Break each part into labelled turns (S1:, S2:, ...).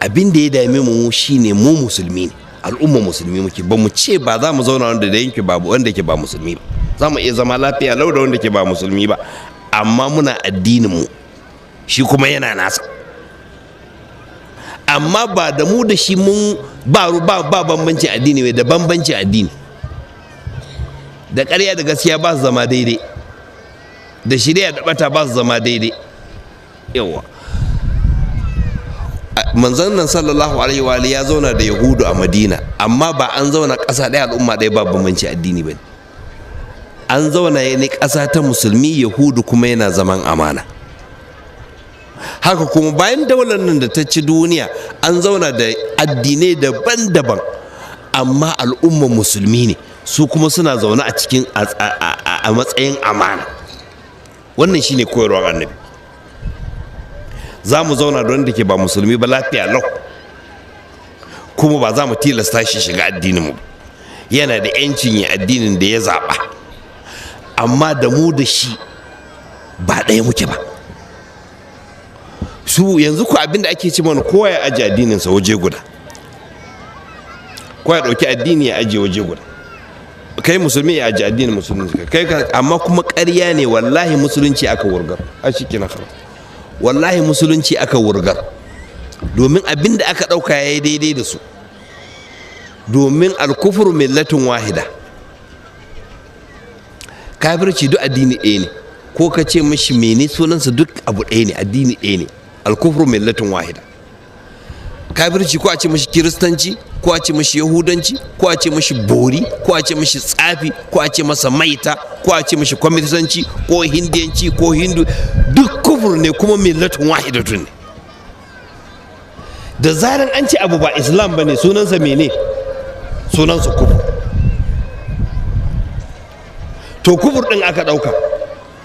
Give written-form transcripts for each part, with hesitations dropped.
S1: abin da ya dame mu shine mu musulmi ne, al'umma musulmi muke, ba mu ce ba za mu zauna wanda da yanki ba wanda ke ba musulmi ba, za mu iya zama lafiya lau da wanda ke ba musulmi ba, amma muna addinin mu shi kuma yana nasa, amma ba da mu da shi mun ba bambancin addini mai da bambancin addini, da ƙarya da gaskiya ba su zama daidai, da shirya da bata ba su zama daidai. Yawa manzon nan sallallahu alaihi wa ya zauna da yahudu a madina, amma ba an zauna ƙasa ɗaya al'umma ɗaya ba bambanci addini ba, an zauna ne ƙasa ta musulmi, yahudu kuma yana zaman amana. Haka kuma bayan daular nan da ta ci duniya an zauna da addinai daban-daban, amma al'umma musulmi ne, su kuma suna zaune a cikin a matsayin amana. Wannan shine koyarwar annabi. Za mu zauna da wanda ke ba musulmi ba lafiya lau, kuma ba za mu tilasta shi shiga addinin mu, yana da 'yancin ya addinin da ya zaɓa, amma da mu da shi ba ɗaya muke ba. Su yanzu ku abin da ake ci mana, kowa ya aje addininsa waje guda, kowa ya ɗauki addini ya aje waje guda, kai musulmi ya aje addinin musulunci kai, amma kuma ƙarya ne, wallahi musulunci aka wurgar a shi kina kala, wallahi musulunci aka wurgar, domin abin da aka ɗauka ya yi daidai da su, domin alkufur millatin wahida, kafirci duk addini ɗaya ne, ko ka ce mashi mene sunansa duk abu ɗaya ne, addini ɗaya ne, alkufru millatin wahida. Kafirci ko a ce mashi kiristanci, ko a ce mashi yahudanci, ko a ce mashi bori, ko a ce mashi tsafi, ko a ce masa maita, ko a ce mashi kwamitanci, ko hindiyanci, ko hindu, duk kufur ne kuma millatin wahidatun ne. Da zaran an ce abu ba islam ba ne, sunansa mene? Sunansa kufur. To kufur ɗin aka ɗauka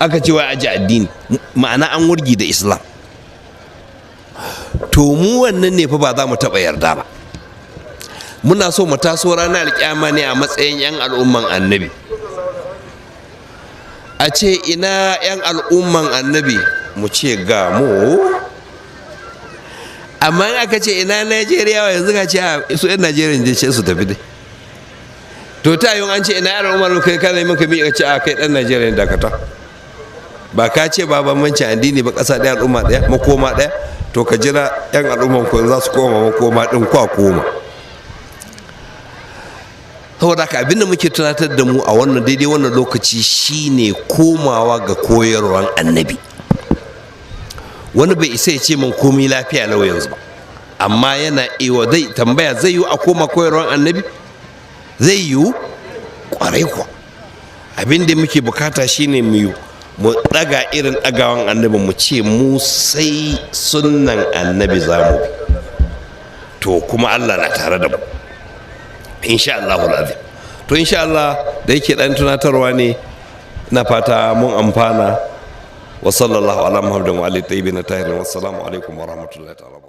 S1: aka ce wai aji addini, ma'ana an wurgi da islam. To mu wannan ne fa ba za mu taɓa yarda ba. Muna so mu taso ranar alƙiyama ne a matsayin 'yan al'umman annabi, a ce ina 'yan al'umman annabi, mu ce ga mu. Amma in aka ce ina Najeriya, yanzu ka ce su 'yan Najeriya ne ce su tafi dai. To ta yi an ce ina 'yan al'umman kai kana yi maka miƙa ce a kai ɗan Najeriya ne, dakata. Ba ka ce ba bambancin addini ba, ƙasa ɗaya al'umma ɗaya makoma ɗaya, to ka jira 'yan al'umman ku za su koma makoma ɗin kwa koma. Saboda haka abinda muke tunatar da mu a wannan daidai wannan lokaci shine komawa ga koyarwar annabi. Wani bai isa ya ce min komai lafiya lau yanzu ba, amma yana iya zai tambaya, zai yi a koma koyarwar annabi? Zai yi kwarai kuwa. Abinda muke bukata shine mu daga irin dagawan annabi, mu ce mu sai sunnan annabi za mu bi, to kuma Allah na tare da mu insha Allahul azim. To insha Allah da yake dan tunatarwa ne, na fata mun amfana. Wa sallallahu ala muhammadin wa alihi tayyibin tahirin. Wassalamu alaikum wa rahmatullahi ta'ala.